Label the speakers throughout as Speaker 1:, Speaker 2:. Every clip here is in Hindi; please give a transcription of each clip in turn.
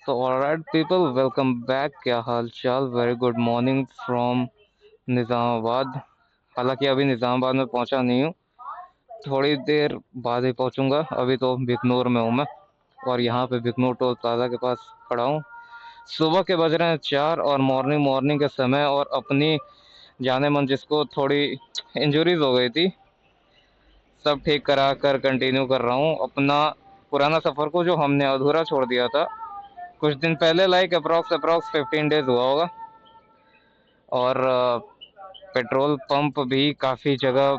Speaker 1: तो ऑलराइट पीपल, वेलकम बैक। क्या हाल चाल? Very good morning from Nizamabad. हालांकि अभी निज़ामाबाद में पहुंचा नहीं हूँ, थोड़ी देर बाद ही पहुंचूंगा। अभी तो बिकनूर में हूँ मैं, और यहाँ पे बिकनूर टोल प्लाजा के पास खड़ा हूँ। सुबह के बज रहे हैं 4 और मॉर्निंग मॉर्निंग के समय, और अपनी जाने मन जिसको थोड़ी इंजरीज हो गई थी, सब ठीक करा कर कंटिन्यू कर रहा हूँ अपना पुराना सफ़र को, जो हमने अधूरा छोड़ दिया था कुछ दिन पहले। लाइक अप्रॉक्स 15 डेज हुआ होगा। और पेट्रोल पंप भी काफ़ी जगह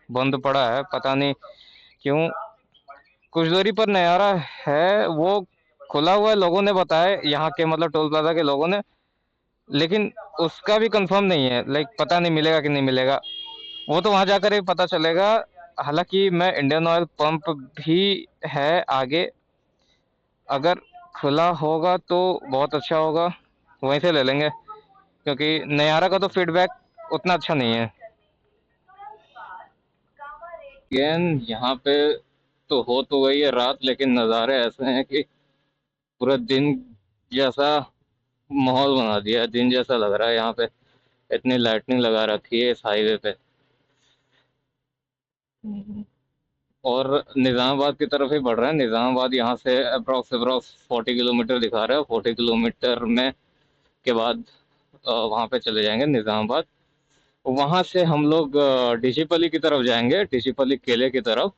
Speaker 1: बंद पड़ा है, पता नहीं क्यों। कुछ दूरी पर नयारा है, वो खुला हुआ है, लोगों ने बताया यहाँ के, मतलब टोल प्लाजा के लोगों ने। लेकिन उसका भी कंफर्म नहीं है, लाइक पता नहीं मिलेगा कि नहीं मिलेगा, वो तो वहां जाकर ही पता चलेगा। हालांकि मैं इंडियन ऑयल पंप भी है आगे, अगर खुला होगा तो बहुत अच्छा होगा, वहीं से ले लेंगे, क्योंकि नयारा का तो फीडबैक उतना अच्छा नहीं है। अगेन यहाँ पे तो हो तो गई है रात, लेकिन नज़ारे ऐसे हैं कि पूरा दिन जैसा माहौल बना दिया है, दिन जैसा लग रहा है यहाँ पे। इतनी लाइटनिंग लगा रखी है इस हाईवे पे। और निज़ामाबाद की तरफ ही बढ़ रहा है। निज़ामाबाद यहाँ से अप्रॉक्स 40 किलोमीटर दिखा रहा है। 40 किलोमीटर में के बाद वहाँ पे चले जाएंगे निज़ामाबाद। वहाँ से हम लोग डिशीपली की तरफ जाएंगे, डिशीपली किले की तरफ।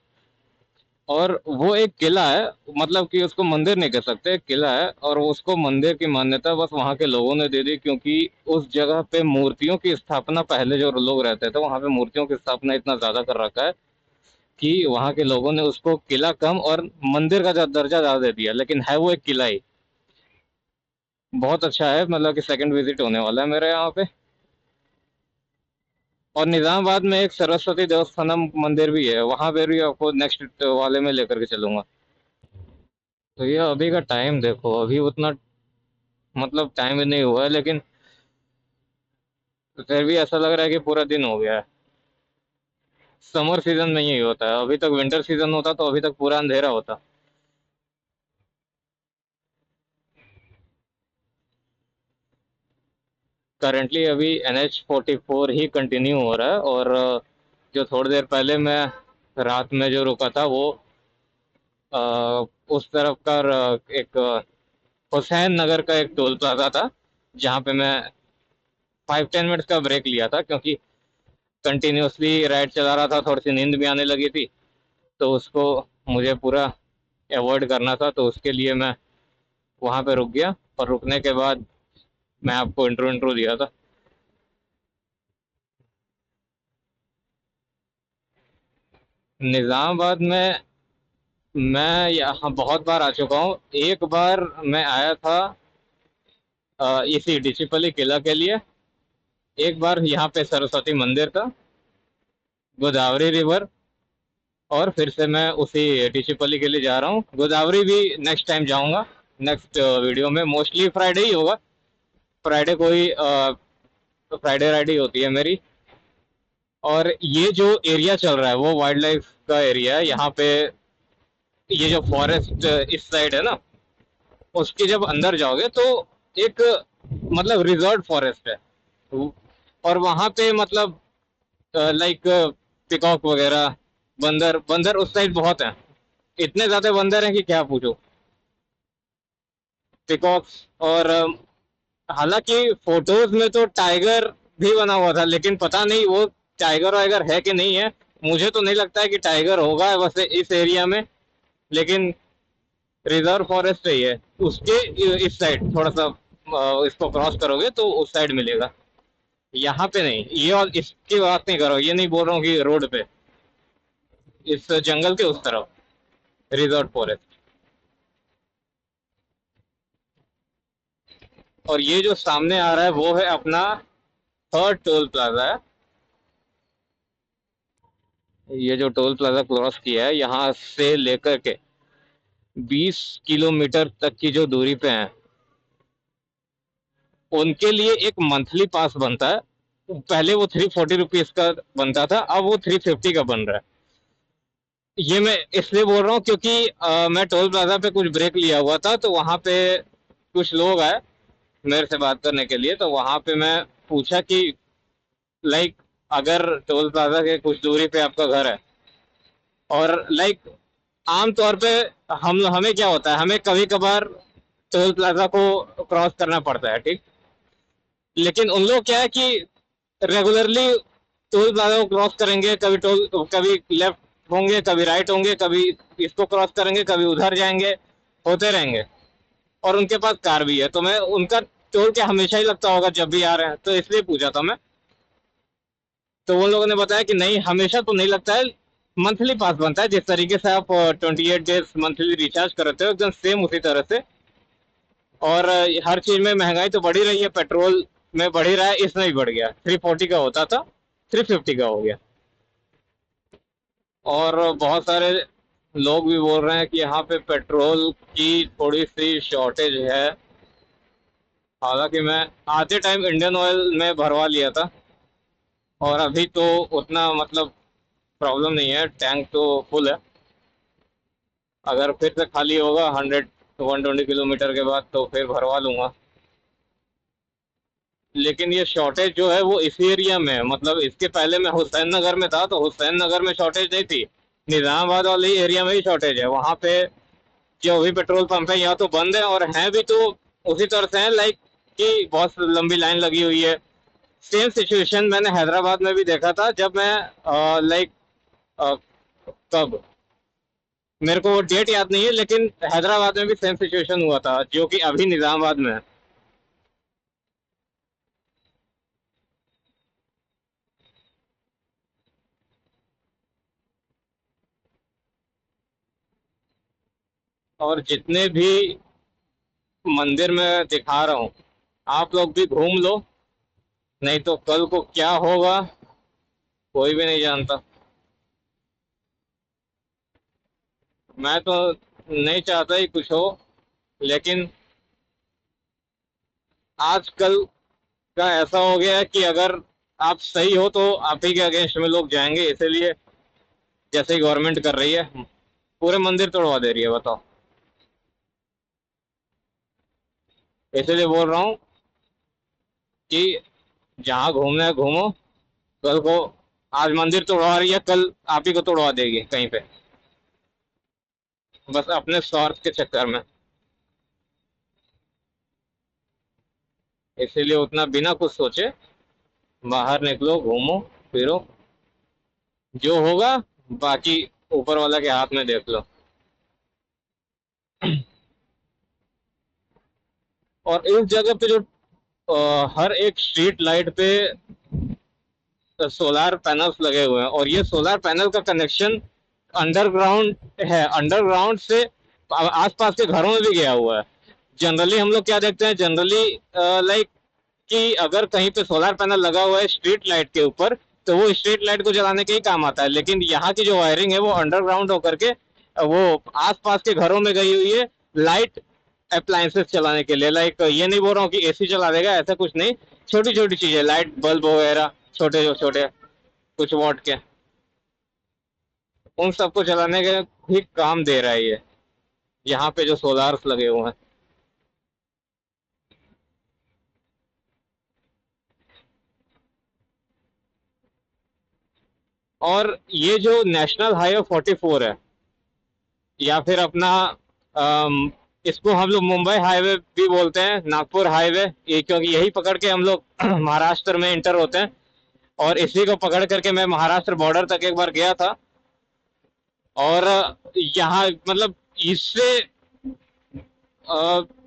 Speaker 1: और वो एक किला है, मतलब कि उसको मंदिर नहीं कह सकते, किला है। और उसको मंदिर की मान्यता बस वहाँ के लोगों ने दे दी, क्योंकि उस जगह पे मूर्तियों की स्थापना, पहले जो लोग रहते थे वहाँ पे मूर्तियों की स्थापना इतना ज़्यादा कर रखा है कि वहाँ के लोगों ने उसको किला कम और मंदिर का दर्जा ज़्यादा दे दिया, लेकिन है वो एक किला ही। बहुत अच्छा है, मतलब कि सेकंड विजिट होने वाला है मेरा यहाँ पे। और निज़ामाबाद में एक सरस्वती देवस्थानम मंदिर भी है, वहाँ पे भी आपको नेक्स्ट वाले में लेकर के चलूँगा। तो ये अभी का टाइम देखो, अभी उतना मतलब टाइम ही नहीं हुआ है, लेकिन फिर भी ऐसा लग रहा है कि पूरा दिन हो गया है। समर सीजन में यही होता है, अभी तक विंटर सीजन होता तो अभी तक पूरा अंधेरा होता। करंटली अभी NH 44 ही कंटिन्यू हो रहा है। और जो थोड़ी देर पहले मैं रात में जो रुका था, वो अ, उस तरफ का एक हुसैन नगर का एक टोल प्लाजा था, जहाँ पे मैं 5-10 मिनट्स का ब्रेक लिया था, क्योंकि कंटिन्यूसली राइड चला रहा था, थोड़ी सी नींद भी आने लगी थी। तो उसको मुझे पूरा अवॉइड करना था, तो उसके लिए मैं वहाँ पे रुक गया। और रुकने के बाद मैं आपको इंट्रो इंट्रो दिया था। निज़ामाबाद में मैं यहाँ बहुत बार आ चुका हूँ। एक बार मैं आया था इसी डिचिपली किला के लिए। एक बार यहाँ पे सरस्वती मंदिर था, गोदावरी रिवर। और फिर से मैं उसी डिचिपली के लिए जा रहा हूँ। गोदावरी भी नेक्स्ट टाइम जाऊँगा, नेक्स्ट वीडियो में। मोस्टली फ्राइडे ही होगा, फ्राइडे को ही फ्राइडे राइड ही होती है मेरी। और ये जो एरिया चल रहा है वो वाइल्ड लाइफ का एरिया है यहाँ पे। ये जो फॉरेस्ट इस साइड है ना, उसके जब अंदर जाओगे तो एक मतलब रिजर्व फॉरेस्ट है। और वहाँ पे मतलब लाइक पिकॉक वगैरह, बंदर बंदर उस साइड बहुत हैं। इतने ज्यादा बंदर हैं कि क्या पूछो। पिकॉक्स। और हालांकि फोटोज में तो टाइगर भी बना हुआ था, लेकिन पता नहीं वो टाइगर वाइगर है कि नहीं है। मुझे तो नहीं लगता है कि टाइगर होगा वैसे इस एरिया में, लेकिन रिजर्व फॉरेस्ट ही है। उसके इस साइड थोड़ा सा इसको क्रॉस करोगे तो उस साइड मिलेगा। यहाँ पे नहीं, ये और इसकी बात नहीं करो, ये नहीं बोल रहा हूँ कि रोड पे, इस जंगल के उस तरफ रिजर्व फॉरेस्ट। और ये जो सामने आ रहा है वो है अपना थर्ड टोल प्लाजा है। ये जो टोल प्लाजा क्रॉस किया है, यहाँ से लेकर के 20 किलोमीटर तक की जो दूरी पे है, उनके लिए एक मंथली पास बनता है। पहले वो 340 रुपीज का बनता था, अब वो 350 का बन रहा है। ये मैं इसलिए बोल रहा हूँ क्योंकि मैं टोल प्लाजा पे कुछ ब्रेक लिया हुआ था, तो वहाँ पे कुछ लोग आए मेरे से बात करने के लिए, तो वहां पे मैं पूछा कि लाइक अगर टोल प्लाजा के कुछ दूरी पे आपका घर है, और लाइक आम तौर पे हम हमें क्या होता है, हमें कभी कभार टोल प्लाजा को क्रॉस करना पड़ता है, ठीक। लेकिन उन लोग क्या है कि रेगुलरली टोल प्लाजा को क्रॉस करेंगे, कभी लेफ्ट होंगे, कभी राइट होंगे, कभी इसको क्रॉस करेंगे, कभी उधर जाएंगे, होते रहेंगे। और उनके पास कार भी है, तो मैं उनका टोल क्या हमेशा ही लगता होगा जब भी आ रहे हैं, तो इसलिए पूछा था मैं। तो उन लोगों ने बताया कि नहीं, हमेशा तो नहीं लगता है, मंथली पास बनता है, जिस तरीके से आप 28 डेज मंथली रिचार्ज करते हो एकदम सेम उसी तरह से। और हर चीज में महंगाई तो बढ़ ही रही है, पेट्रोल में बढ़ ही रहा है, इसमें भी बढ़ गया, 340 का होता था 350 का हो गया। और बहुत सारे लोग भी बोल रहे हैं कि यहाँ पे पेट्रोल की थोड़ी सी शॉर्टेज है। हालांकि मैं आते टाइम इंडियन ऑयल में भरवा लिया था, और अभी तो उतना मतलब प्रॉब्लम नहीं है, टैंक तो फुल है। अगर फिर से खाली होगा 120 किलोमीटर के बाद तो फिर भरवा लूंगा। लेकिन ये शॉर्टेज जो है वो इसी एरिया में है, मतलब इसके पहले मैं हुसैन नगर में था, तो हुसैन नगर में शॉर्टेज नहीं थी, निजामाबाद वाले एरिया में ही शॉर्टेज है। वहाँ पे जो भी पेट्रोल पंप है यहाँ तो बंद है, और हैं भी तो उसी तरह से है, लाइक कि बहुत लंबी लाइन लगी हुई है। सेम सिचुएशन मैंने हैदराबाद में भी देखा था, जब मैं लाइक कब, मेरे को वो डेट याद नहीं है, लेकिन हैदराबाद में भी सेम सिचुएशन हुआ था, जो कि अभी निजामाबाद में है। और जितने भी मंदिर में दिखा रहा हूँ, आप लोग भी घूम लो, नहीं तो कल को क्या होगा कोई भी नहीं जानता। मैं तो नहीं चाहता ही कुछ हो, लेकिन आजकल का ऐसा हो गया है कि अगर आप सही हो तो आप ही के अगेंस्ट में लोग जाएंगे, इसीलिए जैसे ही गवर्नमेंट कर रही है पूरे मंदिर तोड़वा दे रही है, बताओ। इसीलिए बोल रहा हूँ कि जहाँ घूमना है घूमो, कल को आज मंदिर तोड़वा रही है, कल आप ही को तोड़वा देगी कहीं पे, बस अपने स्वार्थ के चक्कर में। इसीलिए उतना बिना कुछ सोचे बाहर निकलो, घूमो फिरो, जो होगा बाकी ऊपर वाला के हाथ में देख लो। और इस जगह पे जो हर एक स्ट्रीट लाइट पे सोलार पैनल्स लगे हुए हैं, और ये सोलार पैनल का कनेक्शन अंडरग्राउंड है, अंडरग्राउंड से आसपास के घरों में भी गया हुआ है। जनरली हम लोग क्या देखते हैं, जनरली लाइक कि अगर कहीं पे सोलार पैनल लगा हुआ है स्ट्रीट लाइट के ऊपर, तो वो स्ट्रीट लाइट को जलाने के ही काम आता है, लेकिन यहाँ की जो वायरिंग है वो अंडरग्राउंड होकर के वो आसपास के घरों में गई हुई है, लाइट अप्लायंसेस चलाने के लिए। लाइक ये नहीं बोल रहा हूँ कि एसी चला देगा, ऐसा कुछ नहीं, छोटी छोटी चीजें, लाइट बल्ब वगैरह, छोटे जो छोटे कुछ वॉट के, उन सबको चलाने के भी काम दे रहा है ये, यहाँ पे जो सोलार्स लगे हुए हैं। और ये जो नेशनल हाईवे 44 है, या फिर अपना इसको हम लोग मुंबई हाईवे भी बोलते हैं, नागपुर हाईवे, ये क्योंकि यही पकड़ के हम लोग महाराष्ट्र में इंटर होते हैं, और इसी को पकड़ करके मैं महाराष्ट्र बॉर्डर तक एक बार गया था। और यहाँ मतलब इससे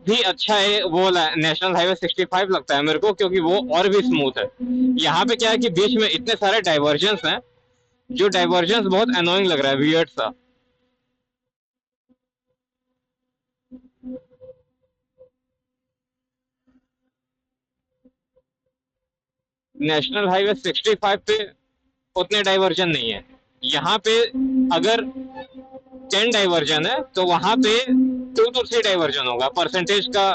Speaker 1: भी अच्छा है वो नेशनल हाईवे 65 लगता है मेरे को, क्योंकि वो और भी स्मूथ है। यहाँ पे क्या है कि बीच में इतने सारे डाइवर्जन हैं, जो डाइवर्जन बहुत अनोइंग लग रहा है, वियर्ड सा। नेशनल हाईवे 65 पे उतने डाइवर्जन नहीं है। यहाँ पे अगर 10 डाइवर्जन है तो वहां पे 2 to 3 डाइवर्जन होगा, परसेंटेज का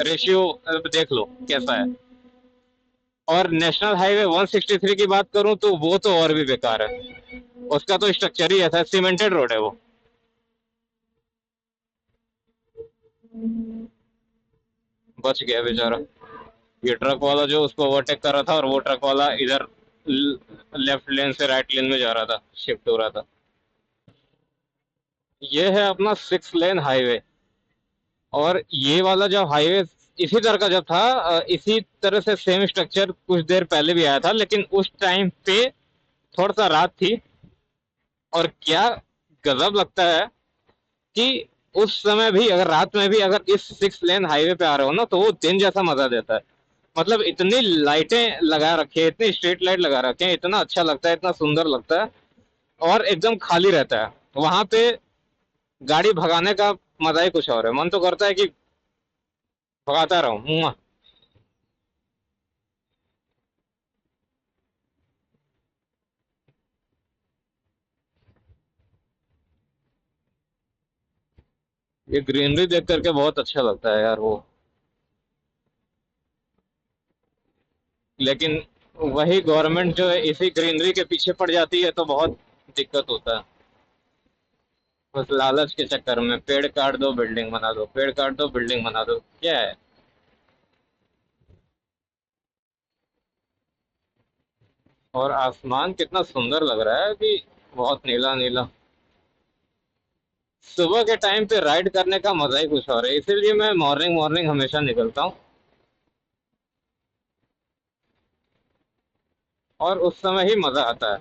Speaker 1: रेशियो देख लो कैसा है। और नेशनल हाईवे 163 की बात करूं तो वो तो और भी बेकार है, उसका तो स्ट्रक्चर ही ऐसा है, सीमेंटेड रोड है वो। बच गया बेचारा। ये ट्रक वाला जो उसको ओवरटेक कर रहा था, और वो ट्रक वाला इधर लेफ्ट लेन से राइट लेन में जा रहा था, शिफ्ट हो रहा था। ये है अपना 6 लेन हाईवे। और ये वाला जो हाईवे इसी तरह का जब था, इसी तरह से सेम स्ट्रक्चर कुछ देर पहले भी आया था, लेकिन उस टाइम पे थोड़ा सा रात थी। और क्या गजब लगता है कि उस समय भी, अगर रात में भी अगर इस 6 लेन हाईवे पे आ रहे हो ना, तो वो दिन जैसा मजा देता है। मतलब इतनी लाइटें लगा रखी है, इतनी स्ट्रीट लाइट लगा रखे हैं, इतना अच्छा लगता है, इतना सुंदर लगता है। और एकदम खाली रहता है वहां पे। गाड़ी भगाने का मजा ही कुछ और है, मन तो करता है कि भगाता रहूं। ये ग्रीनरी देख करके बहुत अच्छा लगता है यार वो। लेकिन वही गवर्नमेंट जो है इसी ग्रीनरी के पीछे पड़ जाती है, तो बहुत दिक्कत होता है। बस लालच के चक्कर में पेड़ काट दो बिल्डिंग बना दो, पेड़ काट दो बिल्डिंग बना दो, क्या है। और आसमान कितना सुंदर लग रहा है अभी, बहुत नीला नीला। सुबह के टाइम पे राइड करने का मजा ही कुछ और है, इसीलिए मैं मॉर्निंग मॉर्निंग हमेशा निकलता हूँ। और उस समय ही मजा आता है।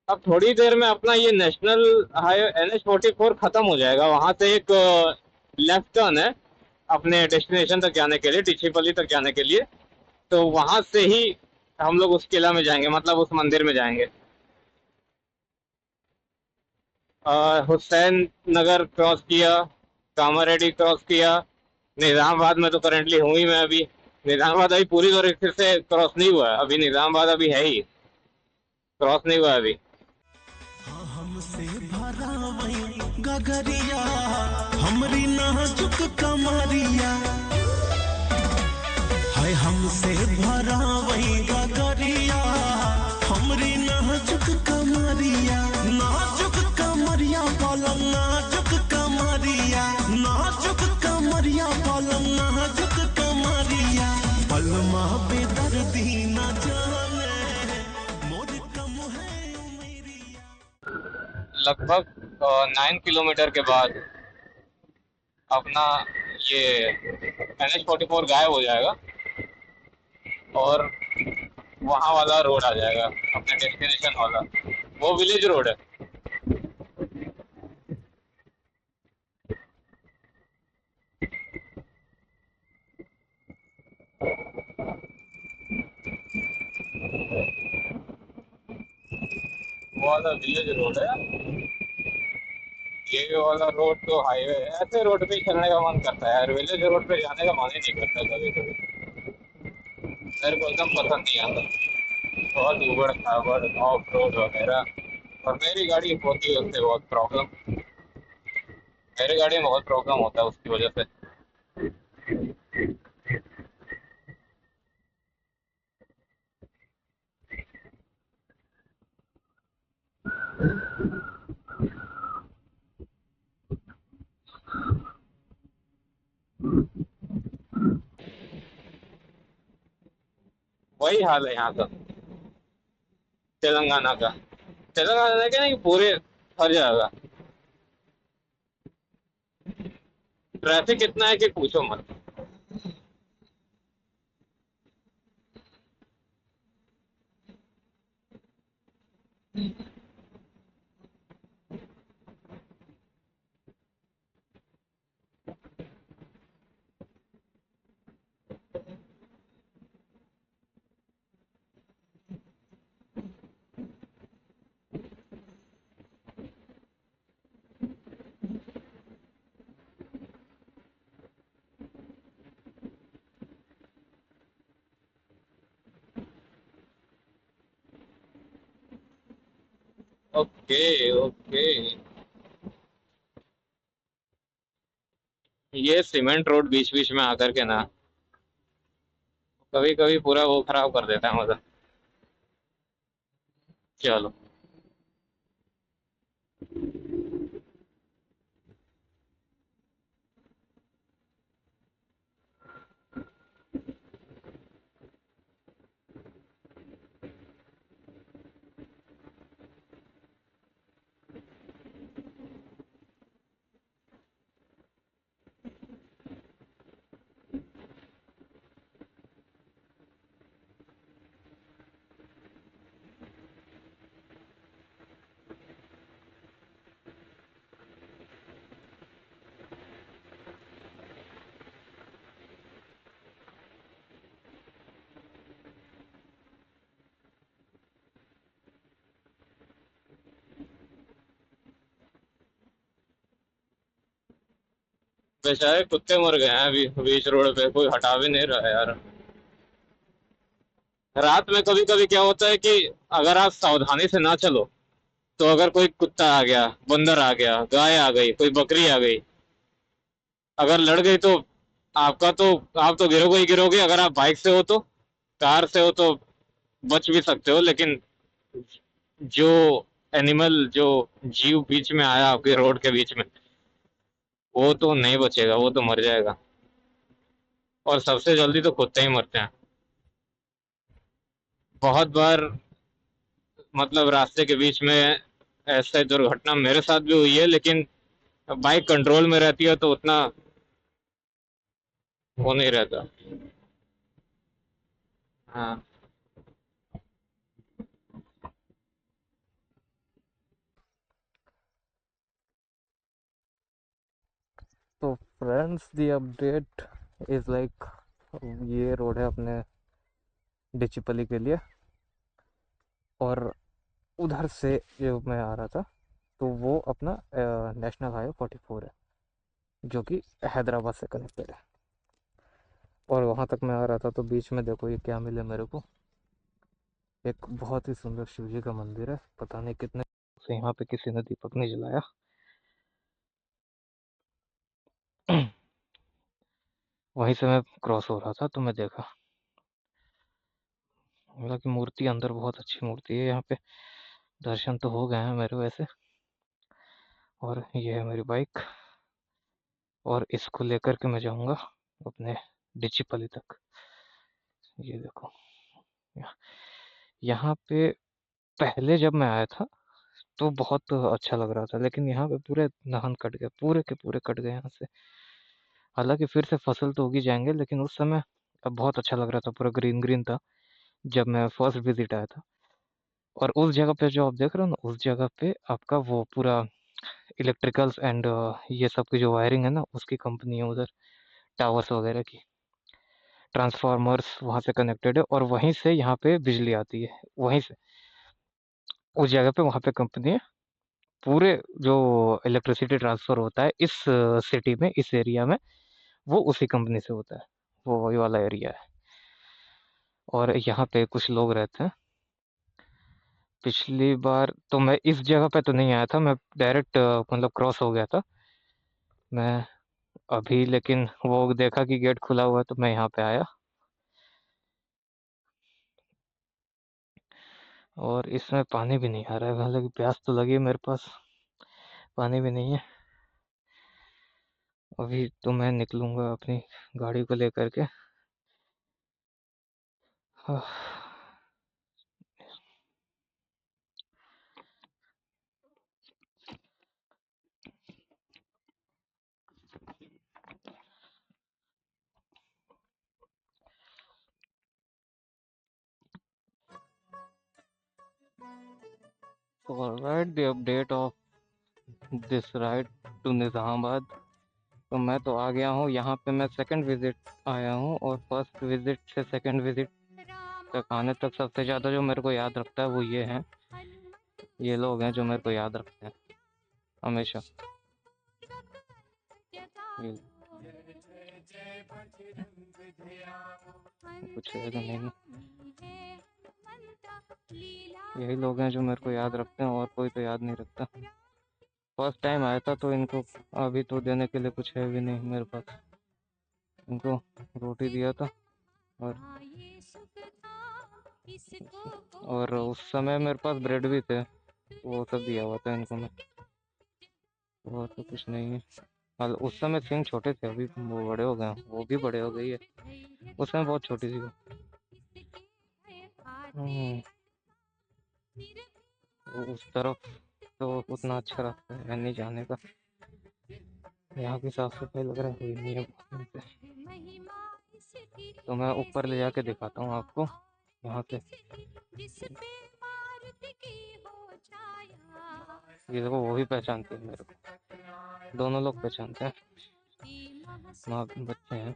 Speaker 1: अब थोड़ी देर में अपना ये नेशनल हाईवे NH 44 खत्म हो जाएगा, वहां से एक लेफ्ट टर्न है अपने डेस्टिनेशन तक जाने के लिए, टिचीपल्ली तक जाने के लिए। तो वहां से ही हम लोग उस किला में जाएंगे, मतलब उस मंदिर में जाएंगे। हुसैन नगर क्रॉस किया, कामारेड्डी क्रॉस किया। निजामाबाद में तो करंटली हूँ ही मैं अभी। निजामाबाद अभी पूरी तरीके से क्रॉस नहीं हुआ है, अभी निजामाबाद अभी है ही, क्रॉस नहीं हुआ है अभी।
Speaker 2: हाँ हमसे भरा वही गगरिया, हमरी नाजुक कमरिया। हाय हमसे भरा वही गगरिया, हमरी नाजुक कमरिया। नाजुक कमरिया पलंग नाजुक कमरिया, नाजुक कमरिया पलंग नाजुक कमरिया। पलमा बेदर्दी न जाने मोर कम है उमेरिया।
Speaker 1: लगभग 9 किलोमीटर के बाद अपना ये NH 44 गायब हो जाएगा, और वहाँ वाला रोड आ जाएगा, अपने डेस्टिनेशन वाला। वो विलेज रोड है। वो वाला विलेज रोड है। ये वाला रोड तो हाईवे है, ऐसे रोड पे ही चलने का मन करता है यार, विलेज रोड पे जाने का मन ही नहीं करता कभी कभी। मेरे को एकदम पसंद नहीं आता, बहुत उबड़ खाबड़ ऑफ रोड वगैरह। और मेरी गाड़ी होती है उससे बहुत प्रॉब्लम, मेरी गाड़ी में बहुत प्रॉब्लम होता है उसकी वजह से। वही हाल है यहाँ का, तेलंगाना का। तेलंगाना का नहीं, पूरे हर जगह ट्रैफिक इतना है कि पूछो मत। Okay okay. ये सीमेंट रोड बीच बीच में आकर के ना, कभी कभी पूरा वो खराब कर देता है मजा। चलो। बेचारे कुत्ते मर गए हैं अभी बीच रोड पे, कोई हटा भी नहीं रहा है यार। रात में कभी कभी क्या होता है कि अगर आप सावधानी से ना चलो, तो अगर कोई कुत्ता आ गया, बंदर आ गया, गाय आ गई, कोई बकरी आ गई, अगर लड़ गई तो आपका तो, आप तो गिरोगे ही गिरोगे। अगर आप बाइक से हो तो, कार से हो तो बच भी सकते हो, लेकिन जो एनिमल, जो जीव बीच में आया आपके रोड के बीच में, वो तो नहीं बचेगा, वो तो मर जाएगा। और सबसे जल्दी तो कुत्ते ही मरते हैं। बहुत बार मतलब रास्ते के बीच में ऐसे दुर्घटना मेरे साथ भी हुई है, लेकिन बाइक कंट्रोल में रहती है तो उतना वो नहीं रहता। हाँ। तो friends the update is like, ये रोड है अपने डिचीपली के लिए, और उधर से जो मैं आ रहा था तो वो अपना नेशनल हाईवे 44 है, जो कि हैदराबाद से कनेक्टेड है। और वहाँ तक मैं आ रहा था तो बीच में देखो ये क्या मिले मेरे को, एक बहुत ही सुंदर शिव जी का मंदिर है। पता नहीं कितने से यहाँ पे किसी ने दीपक नहीं जलाया। वहीं से मैं क्रॉस हो रहा था तो मैं देखा, हालांकि मूर्ति अंदर बहुत अच्छी मूर्ति है यहाँ पे। दर्शन तो हो गए हैं मेरे वैसे। और ये है मेरी बाइक, और इसको लेकर के मैं जाऊंगा अपने डिचीपली तक। ये देखो, यहाँ पे पहले जब मैं आया था तो बहुत अच्छा लग रहा था, लेकिन यहाँ पे पूरे नाहन कट गए, पूरे के पूरे कट गए यहाँ से। हालांकि फिर से फसल तो उगी जाएंगे, लेकिन उस समय अब बहुत अच्छा लग रहा था, पूरा ग्रीन ग्रीन था जब मैं फर्स्ट विजिट आया था। और उस जगह पे जो आप देख रहे हो ना, उस जगह पे आपका वो पूरा इलेक्ट्रिकल्स एंड ये सब की जो वायरिंग है ना, उसकी कंपनी है उधर, टावर्स वगैरह की, ट्रांसफार्मर्स वहाँ से कनेक्टेड है, और वहीं से यहाँ पे बिजली आती है, वहीं से उस जगह पे वहाँ पे कंपनी है। पूरे जो इलेक्ट्रिसिटी ट्रांसफर होता है इस सिटी में, इस एरिया में, वो उसी कंपनी से होता है। वो वही वाला एरिया है। और यहाँ पे कुछ लोग रहते हैं। पिछली बार तो मैं इस जगह पे तो नहीं आया था, मैं डायरेक्ट मतलब क्रॉस हो गया था मैं अभी, लेकिन वो देखा कि गेट खुला हुआ है तो मैं यहाँ पे आया। और इसमें पानी भी नहीं आ रहा है, हालांकि प्यास तो लगी है मेरे पास, पानी भी नहीं है। अभी तो मैं निकलूंगा अपनी गाड़ी को लेकर के। So right, the update of this ride to Nizamabad. तो मैं तो आ गया हूँ यहाँ पे, मैं सेकंड विजिट आया हूँ, और फर्स्ट विजिट से सेकंड विजिट तक आने तक सबसे ज़्यादा जो मेरे को याद रखता है वो ये हैं, ये लोग हैं जो मेरे को याद रखते हैं हमेशा। ये कुछ है तो नहीं, यही लोग हैं जो मेरे को याद रखते हैं, और कोई तो याद नहीं रखता। फर्स्ट टाइम आया था तो इनको अभी तो देने के लिए कुछ है भी नहीं मेरे पास। इनको रोटी दिया था, और उस समय मेरे पास ब्रेड भी थे, वो सब दिया हुआ था इनको मैं। और तो कुछ नहीं है। उस समय सिंह छोटे थे, अभी वो बड़े हो गए हैं, वो भी बड़े हो गई है। उस समय बहुत छोटी थी वो। उस तरफ तो उतना अच्छा रास्ता है नहीं जाने का। यहाँ की साफ सफाई लग रहा है हुई नहीं है बहुत दिन से। तो मैं ऊपर ले जाके दिखाता हूँ आपको यहाँ से। ये देखो, वो भी पहचानते हैं मेरे को, दोनों लोग पहचानते हैं, माँ बच्चे हैं।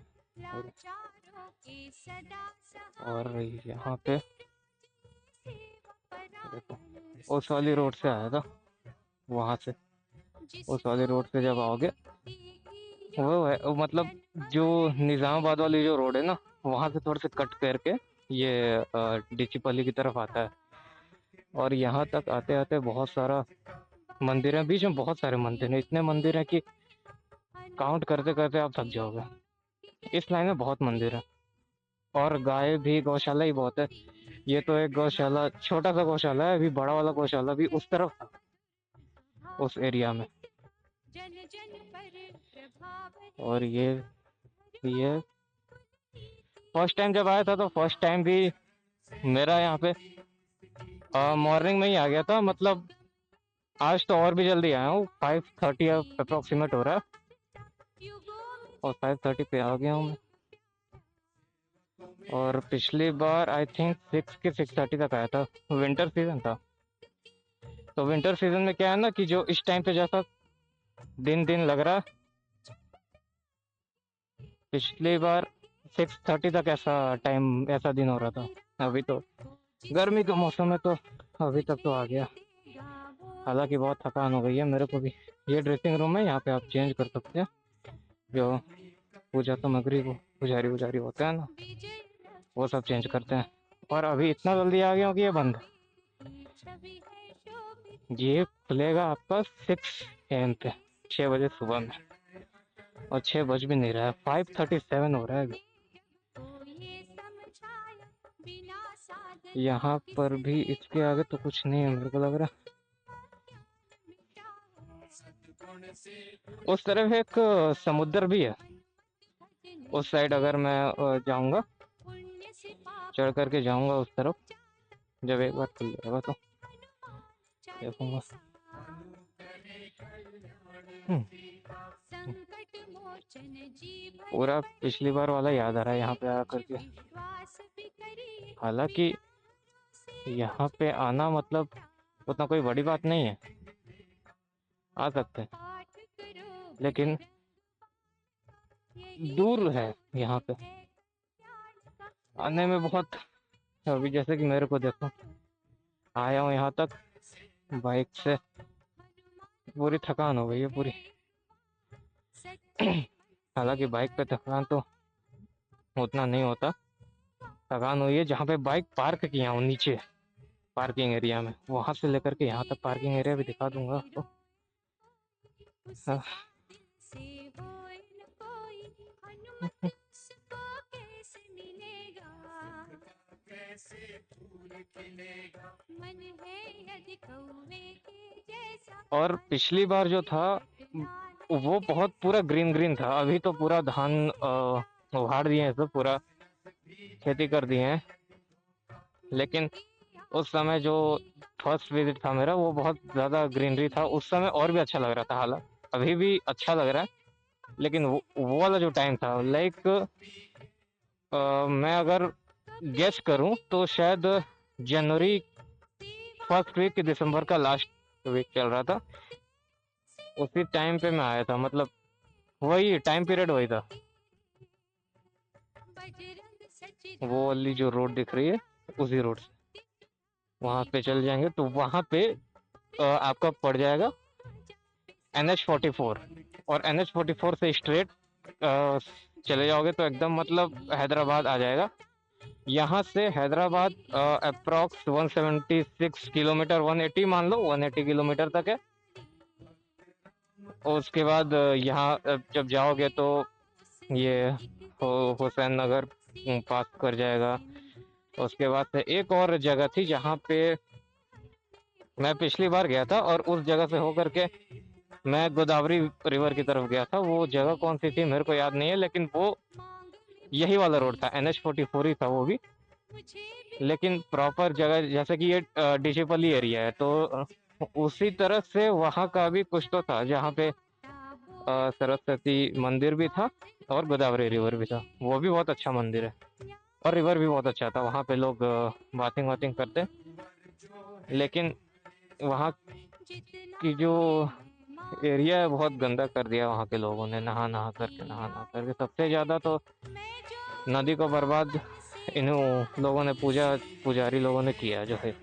Speaker 1: और यहाँ पे देखो, उस वाली रोड से आया था, वहां से उस वाली रोड से जब आओगे वो है, मतलब जो निजामाबाद वाली जो रोड है ना, वहां से थोड़े से कट करके ये डिचीपल्ली की तरफ आता है। और यहाँ तक आते आते बहुत सारा मंदिर है, बीच में बहुत सारे मंदिर हैं, इतने मंदिर हैं कि काउंट करते करते आप थक जाओगे। इस लाइन में बहुत मंदिर है, और गाय भी, गौशाला ही बहुत है। ये तो एक गौशाला, छोटा सा गौशाला है, अभी बड़ा वाला गौशाला भी उस तरफ था, उस एरिया में। और ये फर्स्ट टाइम जब आया था तो फर्स्ट टाइम भी मेरा यहाँ पे मॉर्निंग में ही आ गया था, मतलब आज तो और भी जल्दी आया हूँ, 5:30 अप्रोक्सीमेट हो रहा है, और 5:30 पे आ गया हूँ मैं। और पिछली बार आई थिंक 6 के 6:30 तक आया था, विंटर सीजन था। तो विंटर सीजन में क्या है ना कि जो इस टाइम पे जैसा दिन दिन लग रहा, पिछली बार 6:30 तक ऐसा दिन हो रहा था। अभी तो गर्मी का मौसम है तो अभी तक तो आ गया। हालांकि बहुत थकान हो गई है मेरे को भी। ये ड्रेसिंग रूम है, यहाँ पे आप चेंज कर सकते हैं, जो पूजा सामग्री को पुजारी होता है ना, वो सब चेंज करते हैं। और अभी इतना जल्दी आ गया हूँ कि ये बंद, ये खुलेगा आपका 6 AM पे, 6 बजे सुबह में, और 6 बज भी नहीं रहा है, 5:37 हो रहा है अभी। यहाँ पर भी इसके आगे तो कुछ नहीं है मेरे को लग रहा। उस तरफ एक समुद्र भी है, उस साइड अगर मैं जाऊंगा, चढ़ करके जाऊंगा उस तरफ, जब एक बार खुल जाएगा तो देखूंगा। पूरा पिछली बार वाला याद आ रहा है यहाँ पे आकर के। हालांकि यहाँ पे आना मतलब उतना कोई बड़ी बात नहीं है, आ सकते हैं, लेकिन दूर है यहाँ पे आने में बहुत। अभी जैसे कि मेरे को देखो, आया हूँ यहाँ तक बाइक से, पूरी थकान हो गई है पूरी। हालांकि बाइक पे थकान तो उतना नहीं होता, थकान हुई है जहाँ पे बाइक पार्क किया हूँ, नीचे पार्किंग एरिया में, वहां से लेकर के यहाँ तक पार्किंग एरिया भी दिखा दूंगा आपको। और पिछली बार जो था वो बहुत पूरा ग्रीन ग्रीन था, अभी तो पूरा धान उखाड़ दिए हैं, सब पूरा खेती कर दिए हैं। लेकिन उस समय जो फर्स्ट विजिट था मेरा, वो बहुत ज़्यादा ग्रीनरी था उस समय, और भी अच्छा लग रहा था। हालांकि अभी भी अच्छा लग रहा है, लेकिन वो वाला जो टाइम था, लाइक मैं अगर गेस करूं तो शायद जनवरी फर्स्ट वीक कि दिसंबर का लास्ट वीक चल रहा था, उसी टाइम पे मैं आया था, मतलब वही टाइम पीरियड वही था। वो वाली जो रोड दिख रही है, उसी रोड से वहां पे चल जाएंगे तो वहां पे आपका पड़ जाएगा NH44, और NH44 से स्ट्रेट चले जाओगे तो एकदम मतलब हैदराबाद आ जाएगा। यहाँ से हैदराबाद अप्रॉक्स 176 किलोमीटर, 180 मान लो, 180 किलोमीटर तक है। और उसके बाद यहाँ जब जाओगे तो ये हुसैन नगर पास कर जाएगा। उसके बाद से एक और जगह थी जहाँ पे मैं पिछली बार गया था, और उस जगह से होकर के मैं गोदावरी रिवर की तरफ गया था। वो जगह कौन सी थी मेरे को याद नहीं है, लेकिन वो यही वाला रोड था, NH44 ही था वो भी। लेकिन प्रॉपर जगह जैसे कि ये डिचिपली एरिया है, तो उसी तरह से वहाँ का भी कुछ तो था जहाँ पे सरस्वती मंदिर भी था और गोदावरी रिवर भी था। वो भी बहुत अच्छा मंदिर है, और रिवर भी बहुत अच्छा था। वहाँ पे लोग बाथिंग वाथिंग करते, लेकिन वहाँ की जो एरिया है बहुत गंदा कर दिया वहाँ के लोगों ने, नहा नहा करके। सबसे ज़्यादा तो नदी को बर्बाद इन्हों लोगों ने, पुजारी लोगों ने किया जो है।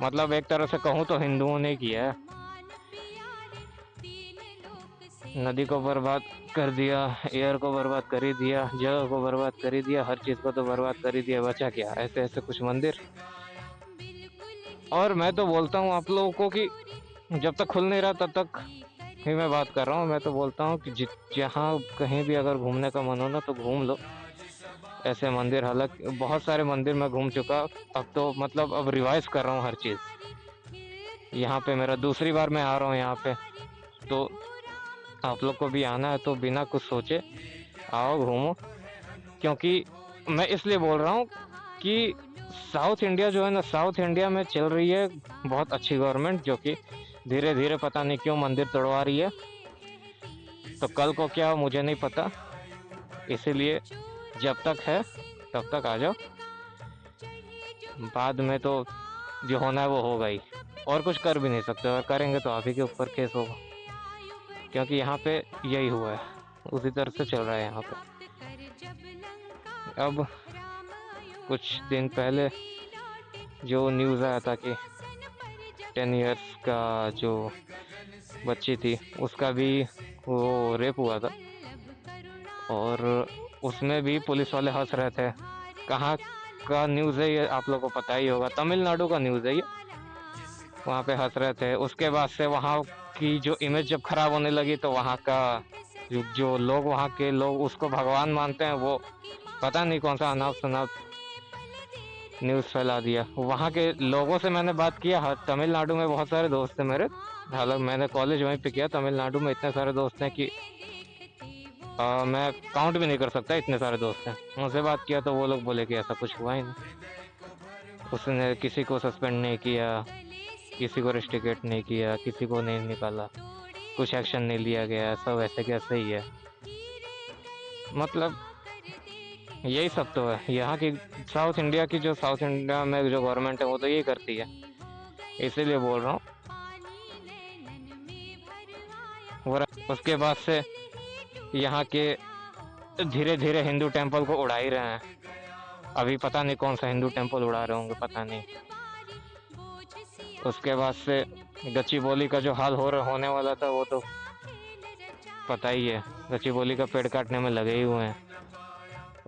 Speaker 1: मतलब एक तरह से कहूँ तो हिंदुओं ने किया है। नदी को बर्बाद कर दिया, एयर को बर्बाद कर ही दिया, जगह को बर्बाद कर ही दिया, हर चीज़ को तो बर्बाद कर ही दिया। बचा क्या? ऐसे ऐसे कुछ मंदिर। और मैं तो बोलता हूँ आप लोगों को कि जब तक खुल नहीं रहा तब तक ही मैं बात कर रहा हूँ। मैं तो बोलता हूँ कि जहाँ कहीं भी अगर घूमने का मन हो ना तो घूम लो ऐसे मंदिर। हालांकि बहुत सारे मंदिर मैं घूम चुका, अब तो मतलब अब रिवाइज कर रहा हूँ हर चीज़। यहाँ पे मेरा दूसरी बार मैं आ रहा हूँ यहाँ पे, तो आप लोग को भी आना है तो बिना कुछ सोचे आओ, घूमो। क्योंकि मैं इसलिए बोल रहा हूँ कि साउथ इंडिया जो है ना, साउथ इंडिया में चल रही है बहुत अच्छी गवर्नमेंट, जो कि धीरे धीरे पता नहीं क्यों मंदिर तोड़वा रही है। तो कल को क्या हो मुझे नहीं पता, इसीलिए जब तक है तब तक आ जाओ। बाद में तो जो होना है वो होगा ही, और कुछ कर भी नहीं सकते, और करेंगे तो आप ही के ऊपर केस होगा। क्योंकि यहाँ पे यही हुआ है, उसी तरह से चल रहा है यहाँ पे। अब कुछ दिन पहले जो न्यूज़ आया था कि 10 इयर्स का जो बच्ची थी उसका भी वो रेप हुआ था, और उसमें भी पुलिस वाले हंस रहे थे। कहाँ का न्यूज़ है ये आप लोगों को पता ही होगा, तमिलनाडु का न्यूज़ है ये। वहाँ पे हंस रहे थे। उसके बाद से वहाँ की जो इमेज जब खराब होने लगी तो वहाँ का जो लोग, वहाँ के लोग उसको भगवान मानते हैं, वो पता नहीं कौन सा अनाप शनाप न्यूज़ फैला दिया। वहाँ के लोगों से मैंने बात किया, तमिलनाडु में बहुत सारे दोस्त हैं मेरे। हालांकि मैंने कॉलेज वहीं पे किया। तमिलनाडु में इतने सारे दोस्त हैं कि मैं काउंट भी नहीं कर सकता, इतने सारे दोस्त हैं। उनसे बात किया तो वो लोग बोले कि ऐसा कुछ हुआ ही नहीं। उसने किसी को सस्पेंड नहीं किया, किसी को रेस्ट्रिकेट नहीं किया, किसी को नहीं निकाला, कुछ एक्शन नहीं लिया गया, सब ऐसे के ऐसे ही है। मतलब यही सब तो है यहाँ की, साउथ इंडिया की, जो साउथ इंडिया में जो गवर्नमेंट है वो तो यही करती है। इसीलिए बोल रहा हूँ। और उसके बाद से यहाँ के धीरे धीरे हिंदू टेम्पल को उड़ा ही रहे हैं। अभी पता नहीं कौन सा हिंदू टेम्पल उड़ा रहे होंगे, पता नहीं। उसके बाद से गच्चीबोली का जो हाल होने वाला था वो तो पता ही है। गच्चीबोली का पेड़ काटने में लगे ही हुए हैं।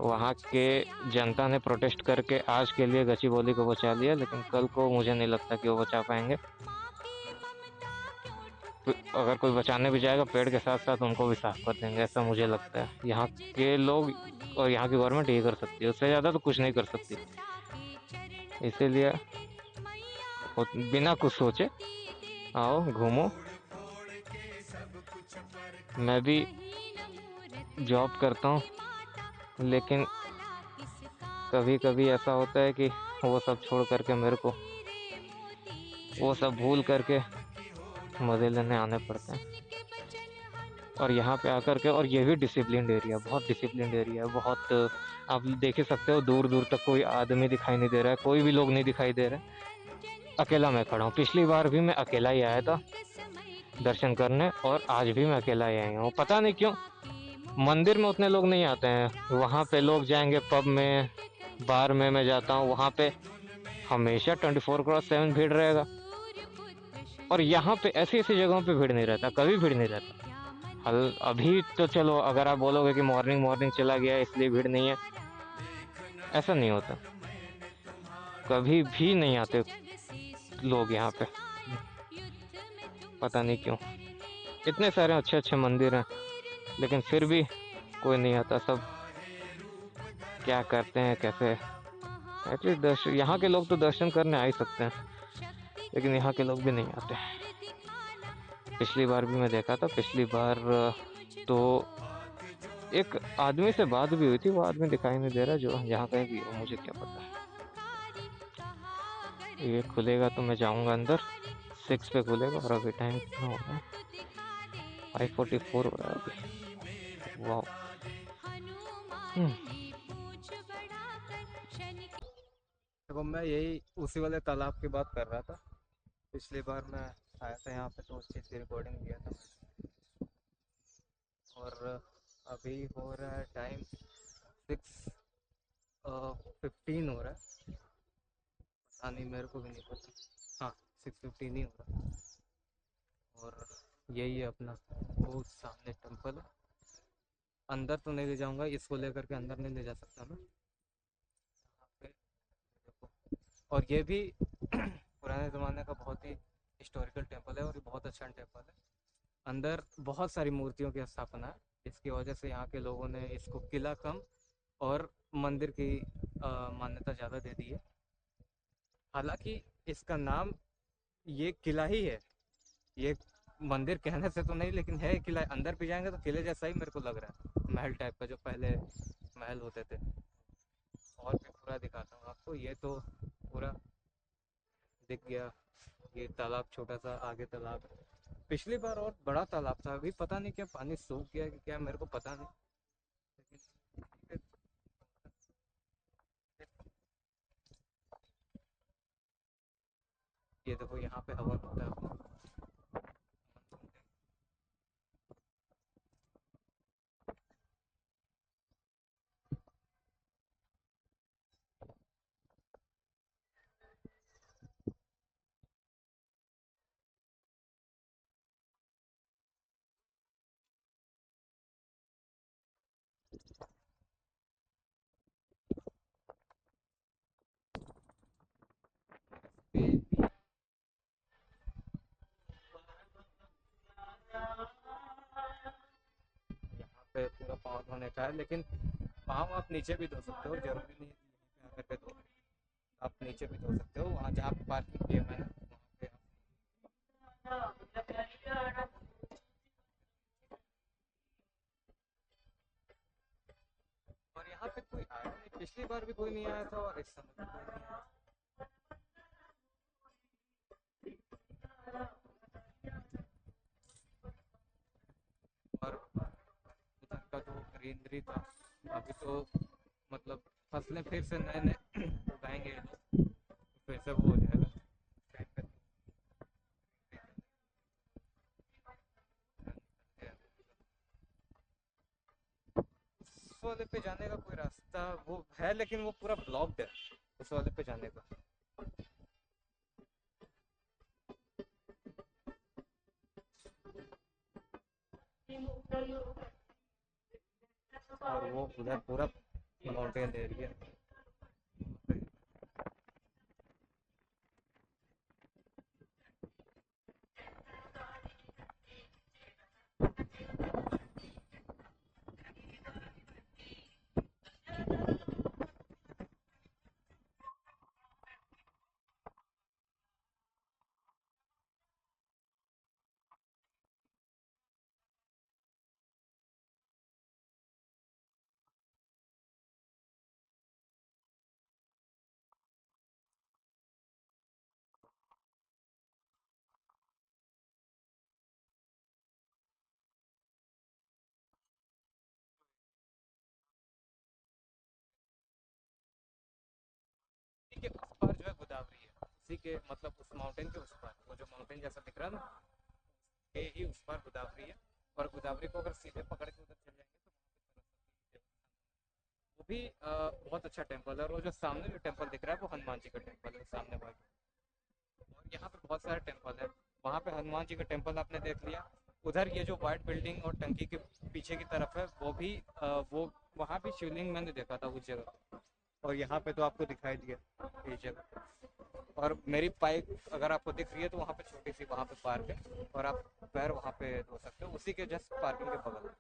Speaker 1: वहाँ के जनता ने प्रोटेस्ट करके आज के लिए गच्चीबोली को बचा लिया, लेकिन कल को मुझे नहीं लगता कि वो बचा पाएंगे। अगर कोई बचाने भी जाएगा पेड़ के साथ साथ उनको भी साफ कर देंगे, ऐसा मुझे लगता है। यहाँ के लोग और यहाँ की गवर्नमेंट यही कर सकती है, उससे ज़्यादा तो कुछ नहीं कर सकती। इसीलिए बिना कुछ सोचे आओ, घूमो। मैं भी जॉब करता हूँ, लेकिन कभी कभी ऐसा होता है कि वो सब छोड़ करके मेरे को वो सब भूल करके मज़े लेने आने पड़ते हैं। और यहाँ पे आकर के, और ये भी डिसिप्लिन्ड एरिया, बहुत डिसिप्लिन्ड एरिया है, बहुत। आप देख ही सकते हो दूर दूर तक कोई आदमी दिखाई नहीं दे रहा है, कोई भी लोग नहीं दिखाई दे रहे। अकेला मैं खड़ा हूँ। पिछली बार भी मैं अकेला ही आया था दर्शन करने, और आज भी मैं अकेला ही आया हूँ। पता नहीं क्यों मंदिर में उतने लोग नहीं आते हैं। वहाँ पे लोग जाएंगे पब में, बार में मैं जाता हूँ, वहाँ पे हमेशा 24/7 भीड़ रहेगा। और यहाँ पे ऐसी ऐसी जगहों पे भीड़ नहीं रहता, कभी भीड़ नहीं रहता। अभी तो चलो अगर आप बोलोगे कि मॉर्निंग मॉर्निंग चला गया इसलिए भीड़ नहीं है, ऐसा नहीं होता। कभी भी नहीं आते लोग यहाँ पे, पता नहीं क्यों। इतने सारे अच्छे अच्छे मंदिर हैं लेकिन फिर भी कोई नहीं आता। सब क्या करते हैं, कैसे। एटलीस्ट दर्शन, यहाँ के लोग तो दर्शन करने आ ही सकते हैं, लेकिन यहाँ के लोग भी नहीं आते। पिछली बार भी मैं देखा था, पिछली बार तो एक आदमी से बात भी हुई थी, वो आदमी दिखाई नहीं दे रहा, जो यहाँ कहीं भी हो मुझे क्या पता। ये खुलेगा तो मैं जाऊंगा अंदर, 6 पे खुलेगा और अभी टाइम कितना हो रहा है, 5:44 हो रहा है अभी। वाह। देखो मैं यही उसी वाले तालाब की बात कर रहा था, पिछली बार मैं आया था यहाँ पे तो उस चीज़ की रिकॉर्डिंग किया था। और अभी हो रहा है टाइम 6:15 हो रहा है। पता नहीं, मेरे को भी नहीं पता। हाँ, 6:15 ही हो रहा है। और यही है अपना वो सामने टेम्पल है। अंदर तो नहीं ले जाऊंगा, इसको लेकर के अंदर नहीं ले जा सकता मैं। यहाँ पे देखो, और ये भी पुराने ज़माने का बहुत ही हिस्टोरिकल टेम्पल है और ये बहुत अच्छा टेम्पल है। अंदर बहुत सारी मूर्तियों की स्थापना है, इसकी वजह से यहाँ के लोगों ने इसको किला कम और मंदिर की मान्यता ज़्यादा दे दी है। हालांकि इसका नाम ये किला ही है, ये मंदिर कहने से तो नहीं, लेकिन है किला। अंदर भी जाएंगे तो किले जैसा ही मेरे को लग रहा है, महल टाइप का, जो पहले महल होते थे। और भी पूरा दिखाता हूँ आपको। ये तो पूरा दिख गया, ये तालाब छोटा सा, आगे तालाब है। पिछली बार और बड़ा तालाब था, अभी पता नहीं क्या पानी सूख गया कि क्या, मेरे को पता नहीं। लेकिन ये देखो यहाँ पे हवन होता है। यहाँ पे पूरा पाँव धोने का है, लेकिन पाँव आप नीचे भी धो सकते हो, जरूरी नहीं है कि यहाँ पे आकर के धो। आप नीचे भी धो सकते हो, वहाँ जहाँ पे पार्किंग की है मैंने वहाँ पे और यहाँ पे कोई आया नहीं, पिछली बार भी कोई नहीं आया था और इस समय भी कोई नहीं आया। और उधर का जो ग्रीनरी था, अभी तो मतलब फसलें फिर से नए नए उगाएंगे ये लोग, फिर से वो हो जाएगा टाइम पे। उस वाले पे जाने का कोई रास्ता वो है, लेकिन वो पूरा ब्लॉक्ड है उस वाले पे जाने का। और वो उधर पूरा माउंटेन एरिया। इसी के उस पार जो है गोदावरी है, इसी के मतलब उस माउंटेन के उस पार, वो जो माउंटेन जैसा दिख रहा है ना, ये ही उस पार गोदावरी है। और गोदावरी को अगर सीधे पकड़ के उधर चल जाएंगे तो वो भी बहुत अच्छा टेम्पल है। और वो जो सामने जो टेम्पल दिख रहा है वो हनुमान जी का टेम्पल है सामने वाले। और यहाँ पे बहुत सारे टेम्पल है, वहाँ पे हनुमान जी का टेम्पल आपने देख लिया। उधर ये जो वाइट बिल्डिंग और टंकी के पीछे की तरफ है वो भी वो वहाँ भी शिवलिंग मैंने देखा था उस जगह। और यहाँ पे तो आपको दिखाई दिया ये जगह। और मेरी बाइक अगर आपको दिख रही है तो वहाँ पे छोटी सी वहाँ पे पार्क है, और आप पैर वहाँ पे धो सकते हो उसी के जस्ट पार्किंग के बगल में।